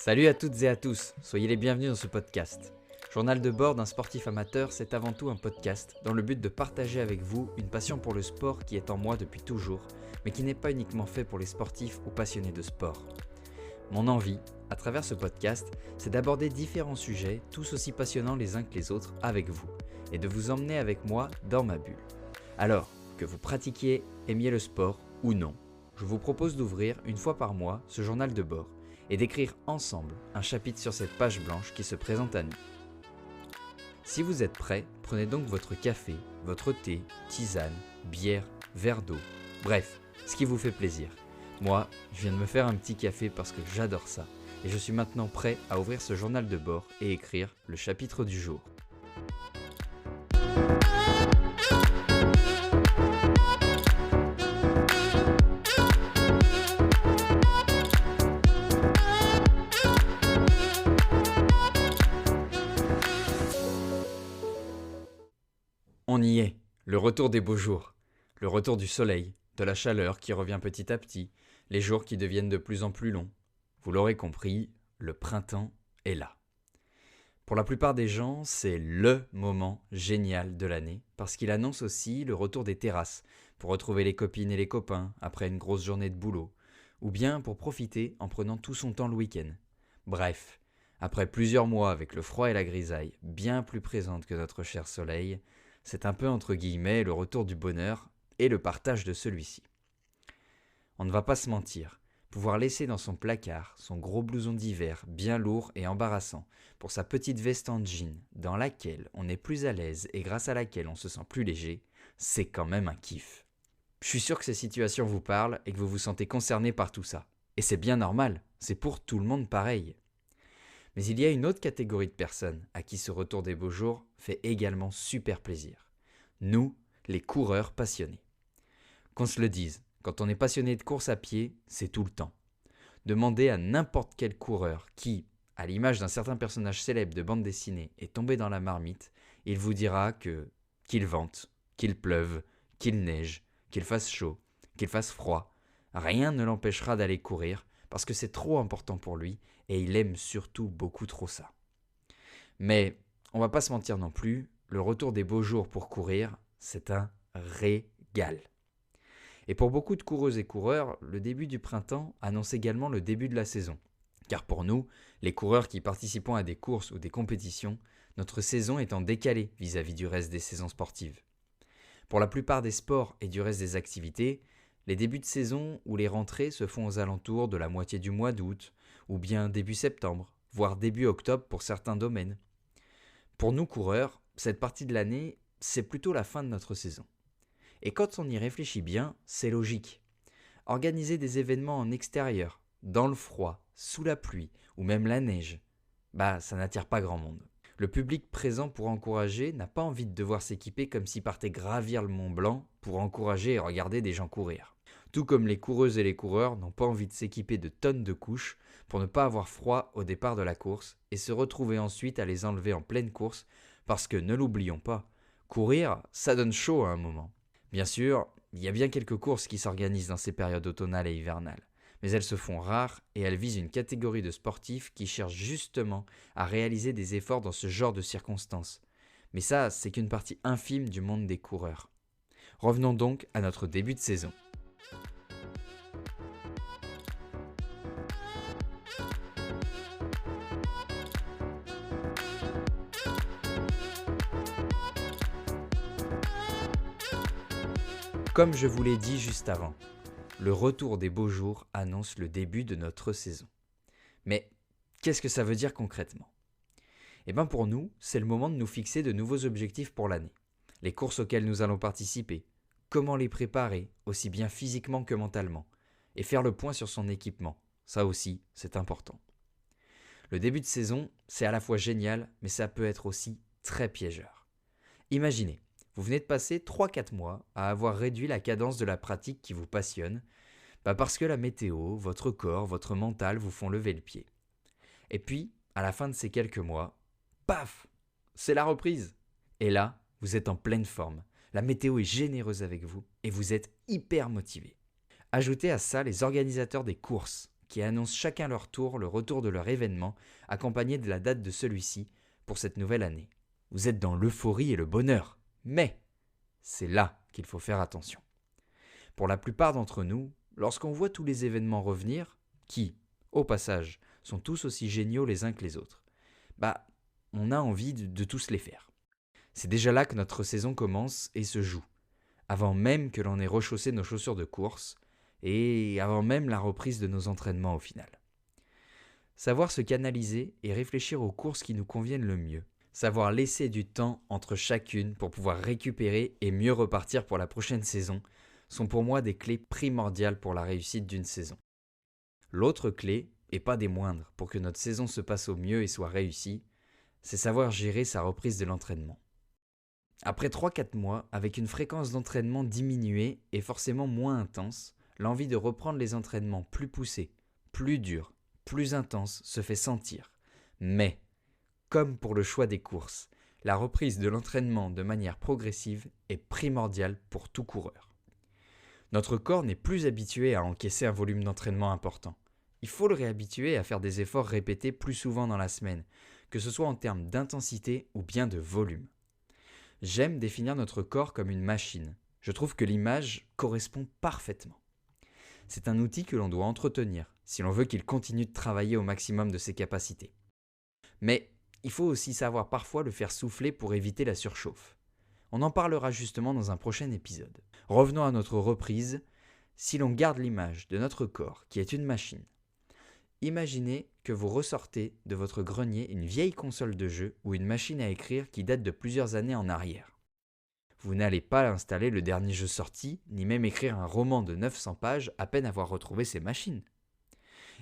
Salut à toutes et à tous, soyez les bienvenus dans ce podcast. Journal de bord d'un sportif amateur, c'est avant tout un podcast dans le but de partager avec vous une passion pour le sport qui est en moi depuis toujours, mais qui n'est pas uniquement fait pour les sportifs ou passionnés de sport. Mon envie, à travers ce podcast, c'est d'aborder différents sujets, tous aussi passionnants les uns que les autres, avec vous, et de vous emmener avec moi dans ma bulle. Alors, que vous pratiquiez, aimiez le sport ou non, je vous propose d'ouvrir une fois par mois ce journal de bord, et d'écrire ensemble un chapitre sur cette page blanche qui se présente à nous. Si vous êtes prêts, prenez donc votre café, votre thé, tisane, bière, verre d'eau, bref, ce qui vous fait plaisir. Moi, je viens de me faire un petit café parce que j'adore ça, et je suis maintenant prêt à ouvrir ce journal de bord et écrire le chapitre du jour. On y est, le retour des beaux jours, le retour du soleil, de la chaleur qui revient petit à petit, les jours qui deviennent de plus en plus longs. Vous l'aurez compris, le printemps est là. Pour la plupart des gens, c'est LE moment génial de l'année, parce qu'il annonce aussi le retour des terrasses, pour retrouver les copines et les copains après une grosse journée de boulot, ou bien pour profiter en prenant tout son temps le week-end. Bref, après plusieurs mois avec le froid et la grisaille, bien plus présente que notre cher soleil, c'est un peu entre guillemets le retour du bonheur et le partage de celui-ci. On ne va pas se mentir, pouvoir laisser dans son placard son gros blouson d'hiver bien lourd et embarrassant pour sa petite veste en jean dans laquelle on est plus à l'aise et grâce à laquelle on se sent plus léger, c'est quand même un kiff. Je suis sûr que ces situations vous parlent et que vous vous sentez concerné par tout ça. Et c'est bien normal, c'est pour tout le monde pareil. Mais il y a une autre catégorie de personnes à qui ce retour des beaux jours fait également super plaisir. Nous, les coureurs passionnés. Qu'on se le dise, quand on est passionné de course à pied, c'est tout le temps. Demandez à n'importe quel coureur qui, à l'image d'un certain personnage célèbre de bande dessinée, est tombé dans la marmite, il vous dira qu'il vente, qu'il pleuve, qu'il neige, qu'il fasse chaud, qu'il fasse froid, rien ne l'empêchera d'aller courir parce que c'est trop important pour lui et il aime surtout beaucoup trop ça. Mais on va pas se mentir non plus, le retour des beaux jours pour courir, c'est un régal. Et pour beaucoup de coureuses et coureurs, le début du printemps annonce également le début de la saison. Car pour nous, les coureurs qui participons à des courses ou des compétitions, notre saison est en décalé vis-à-vis du reste des saisons sportives. Pour la plupart des sports et du reste des activités, les débuts de saison ou les rentrées se font aux alentours de la moitié du mois d'août, ou bien début septembre, voire début octobre pour certains domaines. Pour nous coureurs, cette partie de l'année, c'est plutôt la fin de notre saison. Et quand on y réfléchit bien, c'est logique. Organiser des événements en extérieur, dans le froid, sous la pluie ou même la neige, ça n'attire pas grand monde. Le public présent pour encourager n'a pas envie de devoir s'équiper comme s'il partait gravir le Mont Blanc pour encourager et regarder des gens courir. Tout comme les coureuses et les coureurs n'ont pas envie de s'équiper de tonnes de couches pour ne pas avoir froid au départ de la course et se retrouver ensuite à les enlever en pleine course parce que, ne l'oublions pas, courir, ça donne chaud à un moment. Bien sûr, il y a bien quelques courses qui s'organisent dans ces périodes automnales et hivernales, mais elles se font rares et elles visent une catégorie de sportifs qui cherchent justement à réaliser des efforts dans ce genre de circonstances. Mais ça, c'est qu'une partie infime du monde des coureurs. Revenons donc à notre début de saison. Comme je vous l'ai dit juste avant, le retour des beaux jours annonce le début de notre saison. Mais qu'est-ce que ça veut dire concrètement ? Pour nous, c'est le moment de nous fixer de nouveaux objectifs pour l'année. Les courses auxquelles nous allons participer, comment les préparer, aussi bien physiquement que mentalement, et faire le point sur son équipement, ça aussi, c'est important. Le début de saison, c'est à la fois génial, mais ça peut être aussi très piégeur. Imaginez, vous venez de passer 3-4 mois à avoir réduit la cadence de la pratique qui vous passionne, parce que la météo, votre corps, votre mental vous font lever le pied. Et puis, à la fin de ces quelques mois, paf, c'est la reprise. Et là, vous êtes en pleine forme, la météo est généreuse avec vous et vous êtes hyper motivé. Ajoutez à ça les organisateurs des courses qui annoncent chacun leur tour le retour de leur événement, accompagné de la date de celui-ci pour cette nouvelle année. Vous êtes dans l'euphorie et le bonheur, mais c'est là qu'il faut faire attention. Pour la plupart d'entre nous, lorsqu'on voit tous les événements revenir, qui, au passage, sont tous aussi géniaux les uns que les autres, on a envie de tous les faire. C'est déjà là que notre saison commence et se joue, avant même que l'on ait rechaussé nos chaussures de course et avant même la reprise de nos entraînements au final. Savoir se canaliser et réfléchir aux courses qui nous conviennent le mieux. Savoir laisser du temps entre chacune pour pouvoir récupérer et mieux repartir pour la prochaine saison sont pour moi des clés primordiales pour la réussite d'une saison. L'autre clé, et pas des moindres, pour que notre saison se passe au mieux et soit réussie, c'est savoir gérer sa reprise de l'entraînement. Après 3-4 mois, avec une fréquence d'entraînement diminuée et forcément moins intense, l'envie de reprendre les entraînements plus poussés, plus durs, plus intenses se fait sentir. Mais, comme pour le choix des courses, la reprise de l'entraînement de manière progressive est primordiale pour tout coureur. Notre corps n'est plus habitué à encaisser un volume d'entraînement important. Il faut le réhabituer à faire des efforts répétés plus souvent dans la semaine, que ce soit en termes d'intensité ou bien de volume. J'aime définir notre corps comme une machine. Je trouve que l'image correspond parfaitement. C'est un outil que l'on doit entretenir si l'on veut qu'il continue de travailler au maximum de ses capacités. Mais il faut aussi savoir parfois le faire souffler pour éviter la surchauffe. On en parlera justement dans un prochain épisode. Revenons à notre reprise. Si l'on garde l'image de notre corps qui est une machine, imaginez que vous ressortez de votre grenier une vieille console de jeu ou une machine à écrire qui date de plusieurs années en arrière. Vous n'allez pas installer le dernier jeu sorti, ni même écrire un roman de 900 pages à peine avoir retrouvé ces machines.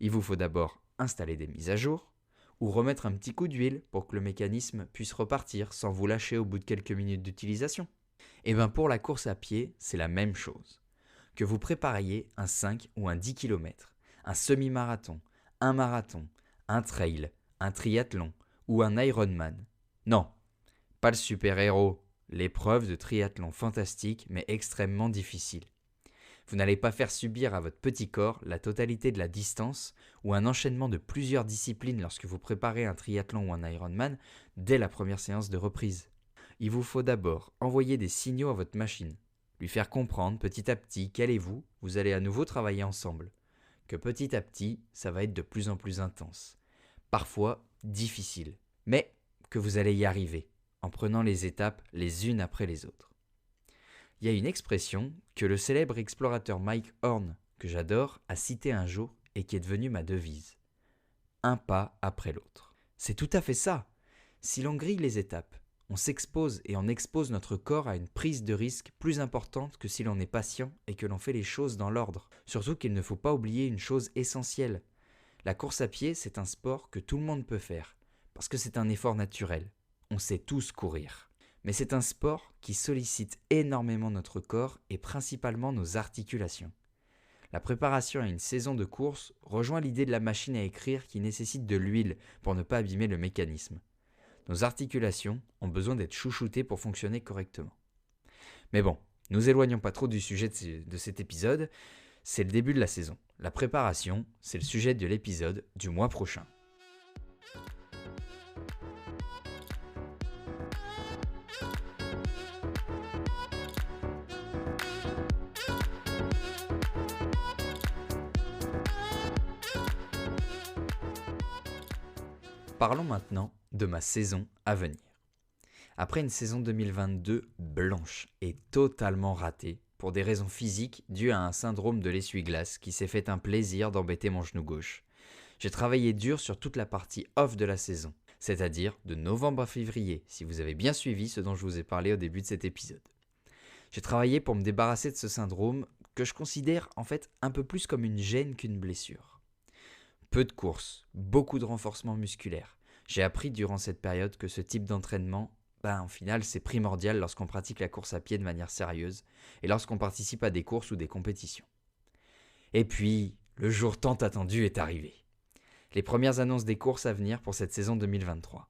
Il vous faut d'abord installer des mises à jour, ou remettre un petit coup d'huile pour que le mécanisme puisse repartir sans vous lâcher au bout de quelques minutes d'utilisation. Et bien pour la course à pied, c'est la même chose. Que vous prépariez un 5 ou un 10 km, un semi-marathon, un marathon, un trail, un triathlon ou un Ironman. Non, pas le super-héros, l'épreuve de triathlon fantastique mais extrêmement difficile. Vous n'allez pas faire subir à votre petit corps la totalité de la distance ou un enchaînement de plusieurs disciplines lorsque vous préparez un triathlon ou un Ironman dès la première séance de reprise. Il vous faut d'abord envoyer des signaux à votre machine, lui faire comprendre petit à petit qu'allez-vous, vous allez à nouveau travailler ensemble, que petit à petit, ça va être de plus en plus intense, parfois difficile, mais que vous allez y arriver en prenant les étapes les unes après les autres. Il y a une expression que le célèbre explorateur Mike Horn, que j'adore, a cité un jour et qui est devenue ma devise. Un pas après l'autre. C'est tout à fait ça. Si l'on grille les étapes, on s'expose et on expose notre corps à une prise de risque plus importante que si l'on est patient et que l'on fait les choses dans l'ordre. Surtout qu'il ne faut pas oublier une chose essentielle. La course à pied, c'est un sport que tout le monde peut faire, parce que c'est un effort naturel. On sait tous courir. Mais c'est un sport qui sollicite énormément notre corps et principalement nos articulations. La préparation à une saison de course rejoint l'idée de la machine à écrire qui nécessite de l'huile pour ne pas abîmer le mécanisme. Nos articulations ont besoin d'être chouchoutées pour fonctionner correctement. Mais bon, nous éloignons pas trop du sujet de cet épisode, c'est le début de la saison. La préparation, c'est le sujet de l'épisode du mois prochain. Parlons maintenant de ma saison à venir. Après une saison 2022 blanche et totalement ratée, pour des raisons physiques dues à un syndrome de l'essuie-glace qui s'est fait un plaisir d'embêter mon genou gauche, j'ai travaillé dur sur toute la partie off de la saison, c'est-à-dire de novembre à février, si vous avez bien suivi ce dont je vous ai parlé au début de cet épisode. J'ai travaillé pour me débarrasser de ce syndrome que je considère en fait un peu plus comme une gêne qu'une blessure. Peu de courses, beaucoup de renforcement musculaire. J'ai appris durant cette période que ce type d'entraînement, en final, c'est primordial lorsqu'on pratique la course à pied de manière sérieuse et lorsqu'on participe à des courses ou des compétitions. Et puis, le jour tant attendu est arrivé. Les premières annonces des courses à venir pour cette saison 2023.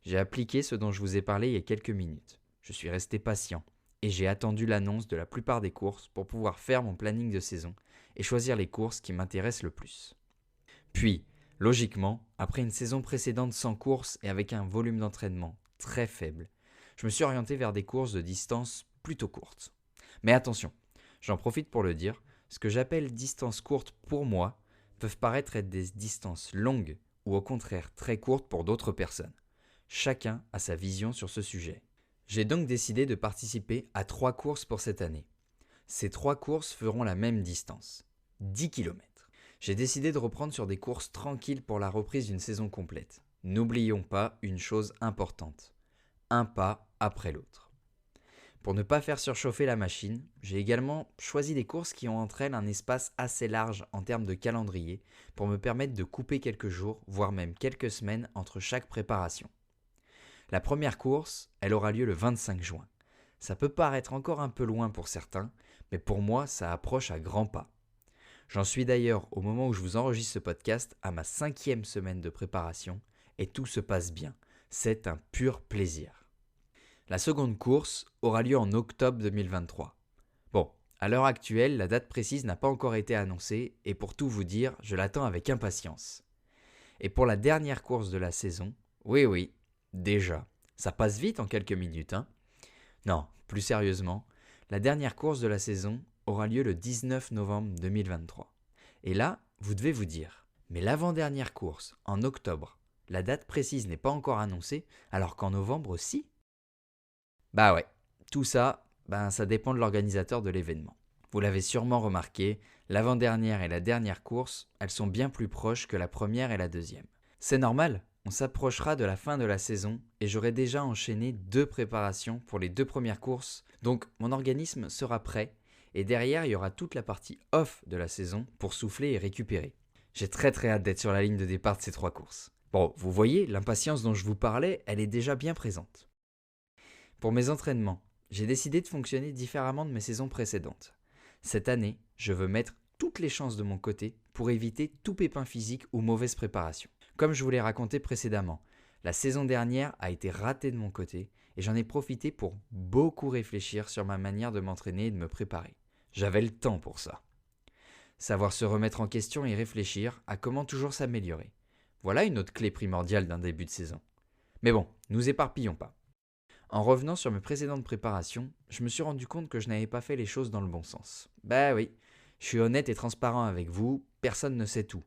J'ai appliqué ce dont je vous ai parlé il y a quelques minutes. Je suis resté patient et j'ai attendu l'annonce de la plupart des courses pour pouvoir faire mon planning de saison et choisir les courses qui m'intéressent le plus. Puis, logiquement, après une saison précédente sans course et avec un volume d'entraînement très faible, je me suis orienté vers des courses de distance plutôt courtes. Mais attention, j'en profite pour le dire, ce que j'appelle distance courte pour moi peuvent paraître être des distances longues ou au contraire très courtes pour d'autres personnes. Chacun a sa vision sur ce sujet. J'ai donc décidé de participer à 3 courses pour cette année. Ces 3 courses feront la même distance, 10 km. J'ai décidé de reprendre sur des courses tranquilles pour la reprise d'une saison complète. N'oublions pas une chose importante, un pas après l'autre. Pour ne pas faire surchauffer la machine, j'ai également choisi des courses qui ont entre elles un espace assez large en termes de calendrier pour me permettre de couper quelques jours, voire même quelques semaines entre chaque préparation. La première course, elle aura lieu le 25 juin. Ça peut paraître encore un peu loin pour certains, mais pour moi, ça approche à grands pas. J'en suis d'ailleurs, au moment où je vous enregistre ce podcast, à ma 5e semaine de préparation, et tout se passe bien. C'est un pur plaisir. La seconde course aura lieu en octobre 2023. Bon, à l'heure actuelle, la date précise n'a pas encore été annoncée, et pour tout vous dire, je l'attends avec impatience. Et pour la dernière course de la saison, oui, déjà, ça passe vite en quelques minutes, hein. Non, plus sérieusement, la dernière course de la saison aura lieu le 19 novembre 2023. Et là, vous devez vous dire, mais l'avant-dernière course, en octobre, la date précise n'est pas encore annoncée, alors qu'en novembre aussi ? Bah ouais, tout ça, ça dépend de l'organisateur de l'événement. Vous l'avez sûrement remarqué, l'avant-dernière et la dernière course, elles sont bien plus proches que la première et la deuxième. C'est normal, on s'approchera de la fin de la saison et j'aurai déjà enchaîné 2 préparations pour les 2 premières courses, donc mon organisme sera prêt et derrière il y aura toute la partie off de la saison pour souffler et récupérer. J'ai très hâte d'être sur la ligne de départ de ces 3 courses. Bon, vous voyez, l'impatience dont je vous parlais, elle est déjà bien présente. Pour mes entraînements, j'ai décidé de fonctionner différemment de mes saisons précédentes. Cette année, je veux mettre toutes les chances de mon côté pour éviter tout pépin physique ou mauvaise préparation. Comme je vous l'ai raconté précédemment, la saison dernière a été ratée de mon côté et j'en ai profité pour beaucoup réfléchir sur ma manière de m'entraîner et de me préparer. J'avais le temps pour ça. Savoir se remettre en question et réfléchir à comment toujours s'améliorer. Voilà une autre clé primordiale d'un début de saison. Mais bon, nous éparpillons pas. En revenant sur mes précédentes préparations, je me suis rendu compte que je n'avais pas fait les choses dans le bon sens. Bah oui, je suis honnête et transparent avec vous, personne ne sait tout.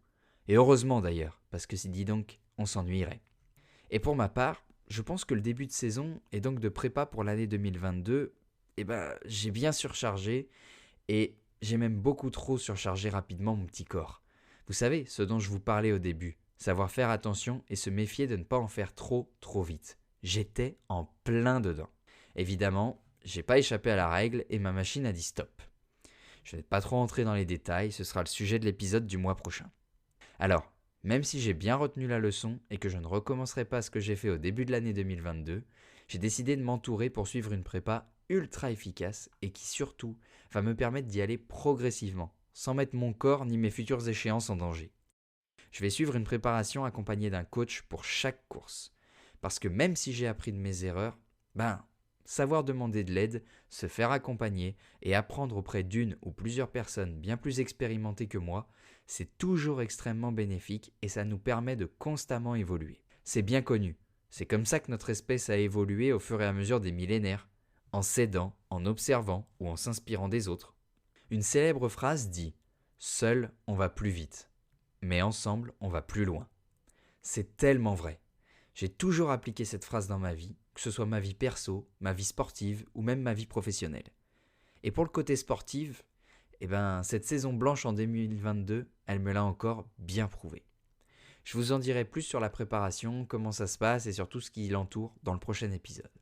Et heureusement d'ailleurs, parce que si dit donc, on s'ennuierait. Et pour ma part, je pense que le début de saison et donc de prépa pour l'année 2022, j'ai bien surchargé et j'ai même beaucoup trop surchargé rapidement mon petit corps. Vous savez, ce dont je vous parlais au début, savoir faire attention et se méfier de ne pas en faire trop vite. J'étais en plein dedans. Évidemment, j'ai pas échappé à la règle et ma machine a dit stop. Je ne vais pas trop entrer dans les détails, ce sera le sujet de l'épisode du mois prochain. Alors, même si j'ai bien retenu la leçon et que je ne recommencerai pas ce que j'ai fait au début de l'année 2022, j'ai décidé de m'entourer pour suivre une prépa ultra efficace et qui surtout va me permettre d'y aller progressivement, sans mettre mon corps ni mes futures échéances en danger. Je vais suivre une préparation accompagnée d'un coach pour chaque course. Parce que même si j'ai appris de mes erreurs, savoir demander de l'aide, se faire accompagner et apprendre auprès d'une ou plusieurs personnes bien plus expérimentées que moi, c'est toujours extrêmement bénéfique et ça nous permet de constamment évoluer. C'est bien connu, c'est comme ça que notre espèce a évolué au fur et à mesure des millénaires, en s'aidant, en observant ou en s'inspirant des autres. Une célèbre phrase dit « Seul, on va plus vite, mais ensemble, on va plus loin ». C'est tellement vrai. J'ai toujours appliqué cette phrase dans ma vie, que ce soit ma vie perso, ma vie sportive ou même ma vie professionnelle. Et pour le côté sportif, cette saison blanche en 2022, elle me l'a encore bien prouvé. Je vous en dirai plus sur la préparation, comment ça se passe et sur tout ce qui l'entoure dans le prochain épisode.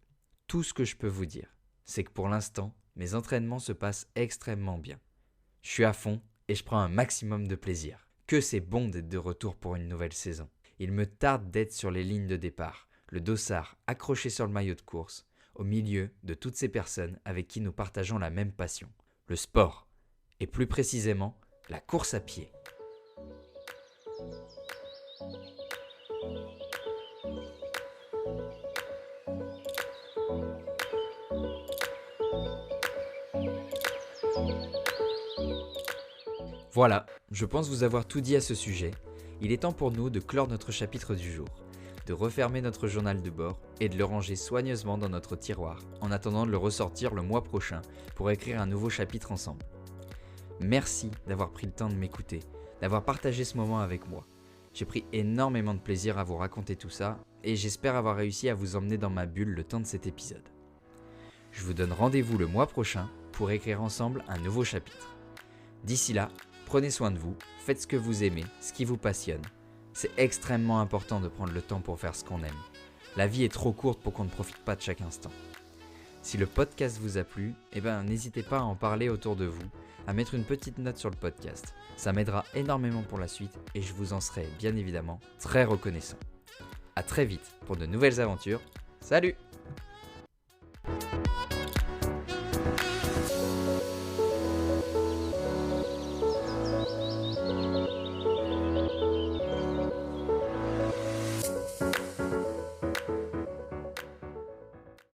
Tout ce que je peux vous dire, c'est que pour l'instant, mes entraînements se passent extrêmement bien. Je suis à fond et je prends un maximum de plaisir. Que c'est bon d'être de retour pour une nouvelle saison. Il me tarde d'être sur les lignes de départ, le dossard accroché sur le maillot de course, au milieu de toutes ces personnes avec qui nous partageons la même passion, le sport, et plus précisément la course à pied. Voilà, je pense vous avoir tout dit à ce sujet. Il est temps pour nous de clore notre chapitre du jour, de refermer notre journal de bord et de le ranger soigneusement dans notre tiroir en attendant de le ressortir le mois prochain pour écrire un nouveau chapitre ensemble. Merci d'avoir pris le temps de m'écouter, d'avoir partagé ce moment avec moi. J'ai pris énormément de plaisir à vous raconter tout ça et j'espère avoir réussi à vous emmener dans ma bulle le temps de cet épisode. Je vous donne rendez-vous le mois prochain pour écrire ensemble un nouveau chapitre. D'ici là, prenez soin de vous, faites ce que vous aimez, ce qui vous passionne. C'est extrêmement important de prendre le temps pour faire ce qu'on aime. La vie est trop courte pour qu'on ne profite pas de chaque instant. Si le podcast vous a plu, n'hésitez pas à en parler autour de vous, à mettre une petite note sur le podcast. Ça m'aidera énormément pour la suite et je vous en serai bien évidemment très reconnaissant. À très vite pour de nouvelles aventures. Salut!